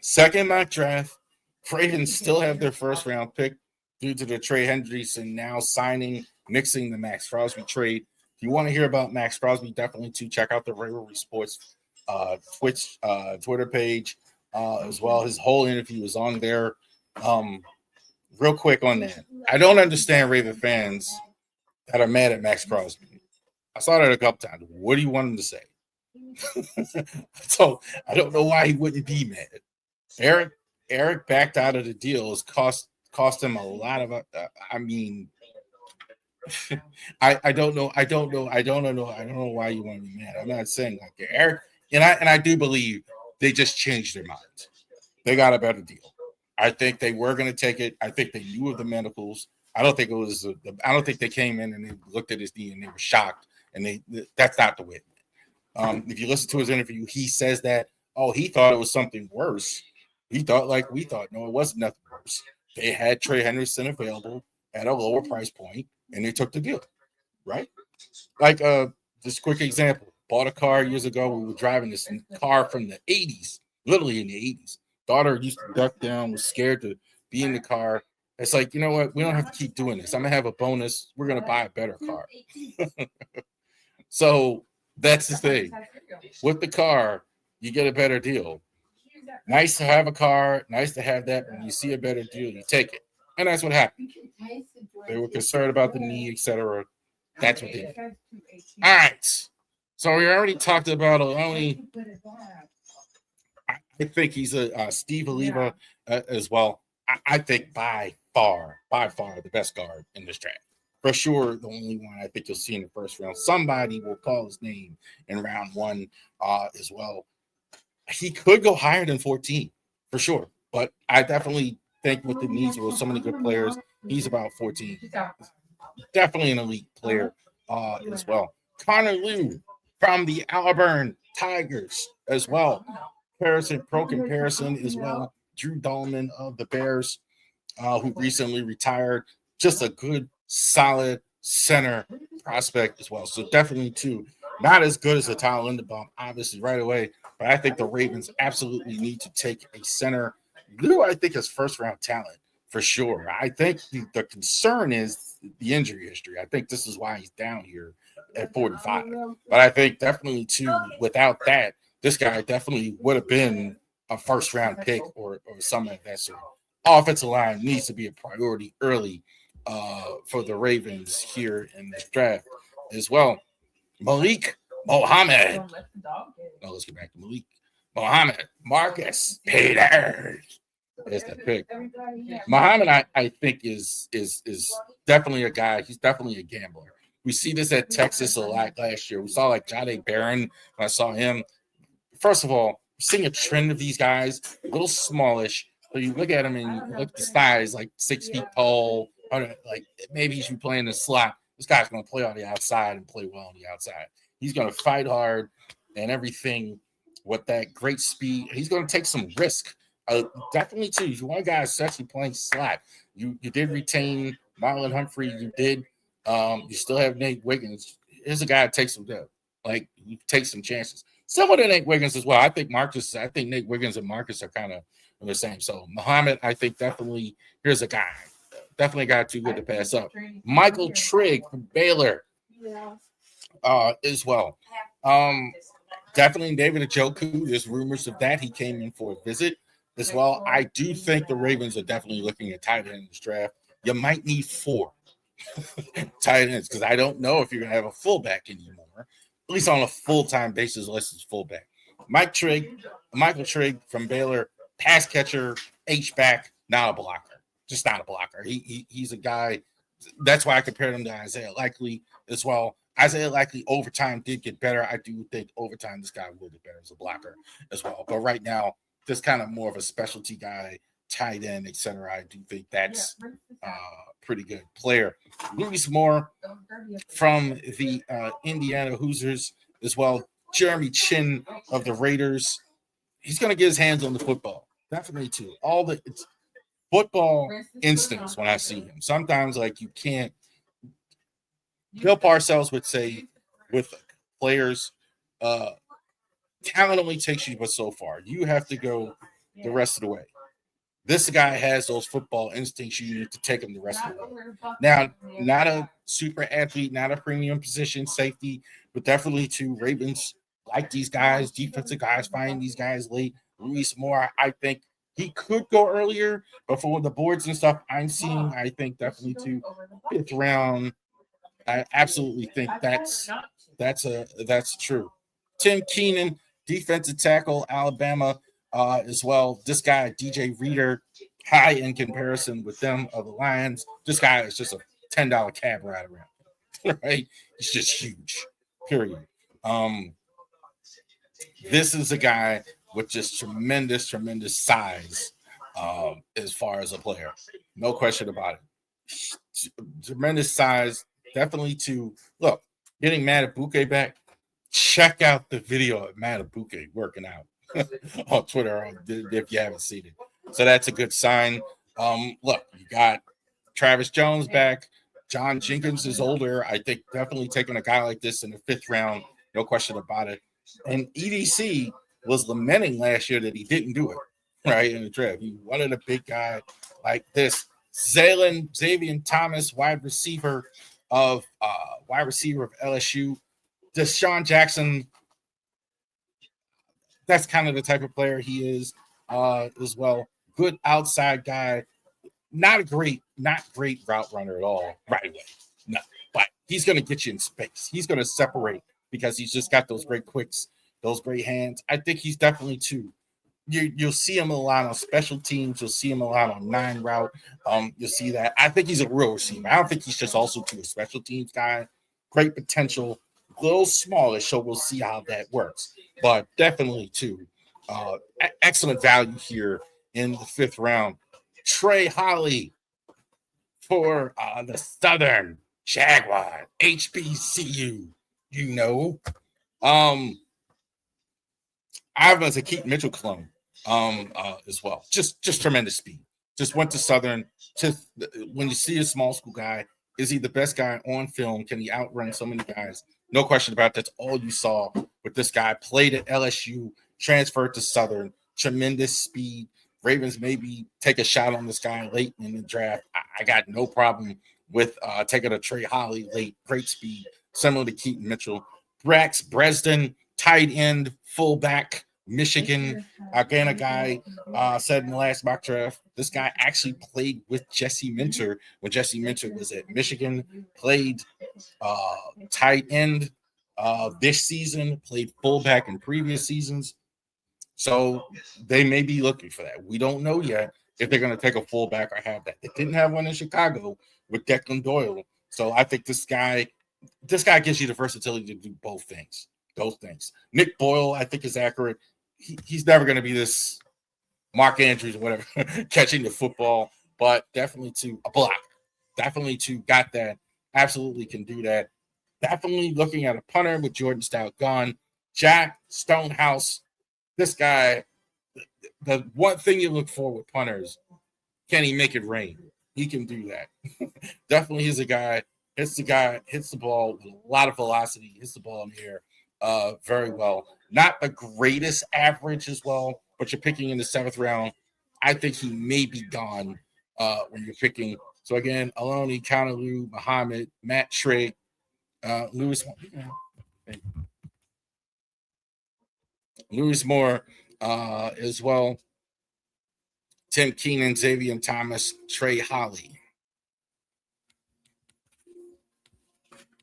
Second mock draft, Ravens still have their first round pick due to the Trey Hendrickson now signing, mixing the Max Crosby trade. If you want to hear about Max Crosby, definitely to check out the Ravori Sports Twitter page as well. His whole interview is on there. Real quick on that, I don't understand Raven fans that are mad at Max Crosby. I saw that a couple times. What do you want him to say? So I don't know why he wouldn't be mad. Eric backed out of the deal. It's cost him a lot of. I mean, I don't know. I don't know why you want to be mad. I'm not saying like Eric, and I do believe they just changed their minds. They got a better deal. I think they were going to take it. I think they knew of the medicals. I don't think it was. I don't think they came in and they looked at his knee and they were shocked. And that's not the way. If you listen to his interview, he says that he thought it was something worse. He thought like we thought. No, it wasn't nothing worse. They had Trey Hendrickson available at a lower price point, and they took the deal. Right? Like this quick example. Bought a car years ago. We were driving this car from the 80s, literally in the 80s. Daughter used to duck down, was scared to be in the car. It's like, you know what? We don't have to keep doing this. I'm going to have a bonus. We're going to buy a better car. So that's the thing. With the car, you get a better deal. Nice to have a car. Nice to have that. When you see a better deal, you take it. And that's what happened. They were concerned about the knee, etc. That's what they did. All right. So we already talked about I think he's a Steve Oliva as well. I think by far the best guard in this draft. For sure, the only one I think you'll see in the first round. Somebody will call his name in round one as well. He could go higher than 14 for sure, but I definitely think with the needs of so many good players, he's about 14. Definitely an elite player as well. Connor Liu from the Auburn Tigers as well. Comparison as well. Drew Dahlman of the Bears, who recently retired. Just a good, solid center prospect as well. So definitely too, not as good as a Tyler Linderbaum, obviously right away. But I think the Ravens absolutely need to take a center. Lou, I think, is first round talent for sure. I think the concern is the injury history. I think this is why he's down here at 45. But I think definitely too, without that, this guy definitely would have been a first round pick or something like that sort. Offensive line needs to be a priority early for the Ravens here in this draft as well. Malik Mohammed. No, let's get back to Malik Mohammed. Marcus Peters. That's the pick. Muhammad, I think, is definitely a guy. He's definitely a gambler. We see this at Texas a lot last year. We saw like Jahdae Barron. When I saw him. First of all, seeing a trend of these guys, a little smallish. So you look at him and you look at the size, like 6 feet tall. Like maybe he should play in the slot. This guy's going to play on the outside and play well on the outside. He's going to fight hard and everything with that great speed. He's going to take some risk. Definitely, too. If you want a guy especially playing slot, you did retain Marlon Humphrey. You did. You still have Nate Wiggins. Here's a guy that takes some you take some chances. Similar to Nate Wiggins as well. I think Nate Wiggins and Marcus are kind of the same. So Muhammad, I think definitely here's a guy. Definitely a guy too good to pass up. Michael Trigg from Baylor as well. Definitely David Njoku. There's rumors of that. He came in for a visit as well. I do think the Ravens are definitely looking at tight end in this draft. You might need 4 tight ends because I don't know if you're going to have a fullback anymore, at least on a full-time basis unless it's fullback. Michael Trigg from Baylor, pass catcher, H-back, not a blocker. Just not a blocker. He's a guy. That's why I compared him to Isaiah Likely as well. Isaiah Likely over time did get better. I do think over time this guy will get better as a blocker as well. But right now, this kind of more of a specialty guy, tight end, etc. I do think that's pretty good player. Luis Moore from the Indiana Hoosiers as well. Jeremy Chin of the Raiders. He's going to get his hands on the football. Definitely too. It's football instincts when I see him. Sometimes like you can't. Bill Parcells would say with players, talent only takes you but so far. You have to go the rest of the way. This guy has those football instincts you need to take him the rest of the way. Now, not a super athlete, not a premium position safety, but definitely to Ravens like these guys, defensive guys, find these guys late. Luis Moore, I think he could go earlier, but for the boards and stuff I'm seeing, I think definitely to fifth round. I absolutely think that's true. Tim Keenan, defensive tackle, Alabama, as well. This guy, DJ Reader, high in comparison with them of the Lions. This guy is just a $10 cab ride around, right? He's just huge. Period. This is a guy with just tremendous, tremendous size as far as a player. No question about it. Tremendous size. Definitely to look, getting Matabuke back. Check out the video of Matabuke working out on Twitter if you haven't seen it. So that's a good sign. Look, you got Travis Jones back. John Jenkins is older. I think definitely taking a guy like this in the fifth round, no question about it. And EDC was lamenting last year that he didn't do it right in the draft. He wanted a big guy like this. Xavier Thomas, wide receiver of LSU. Deshaun Jackson, that's kind of the type of player he is as well. Good outside guy. Not great route runner at all right away. No, but he's going to get you in space. He's going to separate because he's just got those great quicks, those great hands. I think he's definitely too. You'll see him a lot on special teams. You'll see him a lot on 9 route. You'll see that. I think he's a real receiver. I don't think he's just also too a special teams guy. Great potential. A little smallish, so we'll see how that works. But definitely too. Excellent value here in the fifth round. Trey Holly for the Southern Jaguar, HBCU. You know, I was a Keaton Mitchell clone as well. Just tremendous speed. Just went to Southern. Just when you see a small school guy, is he the best guy on film? Can he outrun so many guys? No question about it. That's all you saw with this guy. Played at LSU, transferred to Southern. Tremendous speed. Ravens maybe take a shot on this guy late in the draft. I got no problem with taking a Trey Holly late. Great speed, similar to Keaton Mitchell. Brax Bresden, tight end, fullback, Michigan. Again, a guy said in the last mock draft, this guy actually played with Jesse Minter when Jesse Minter was at Michigan. Played tight end this season, played fullback in previous seasons. So they may be looking for that. We don't know yet if they're going to take a fullback or have that. They didn't have one in Chicago with Declan Doyle. So I think this guy gives you the versatility to do both things. Those things. Nick Boyle, I think, is accurate. He's never going to be this Mark Andrews or whatever, catching the football, but definitely to a block. Definitely to got that. Absolutely can do that. Definitely looking at a punter with Jordan Stout gone. Jack Stonehouse. This guy, the one thing you look for with punters, can he make it rain? He can do that. Definitely he's a guy, hits the ball with a lot of velocity, hits the ball in the air very well. Not the greatest average as well, but you're picking in the 7th round. I think he may be gone when you're picking. So again, Aloni, Kanalu, Muhammad, Matt Trey, Louis Moore as well. Tim Keenan, Xavier Thomas, Trey Holly.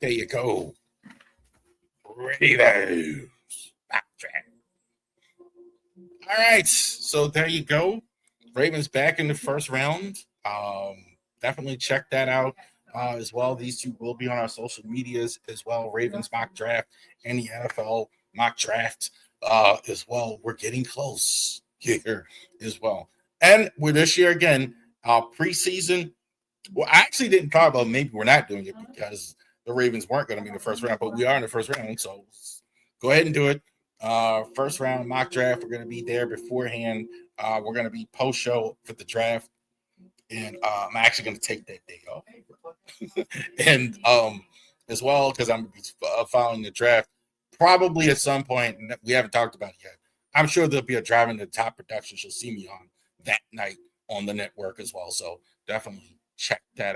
There you go. Ravens. All right. So there you go. Ravens back in the first round. Definitely check that out as well. These two will be on our social medias as well. Ravens mock draft and the NFL mock draft as well. We're getting close here as well. And with this year again, preseason. Well, I actually didn't talk about maybe we're not doing it because the Ravens weren't going to be in the first round, but we are in the first round. So go ahead and do it. First round mock draft. We're going to be there beforehand. We're going to be post show for the draft. And I'm actually going to take that day off. And as well, because I'm following the draft, probably at some point, we haven't talked about it yet, I'm sure there'll be a Driving to the Top production. She'll see me on that night on the network as well. So definitely check that out.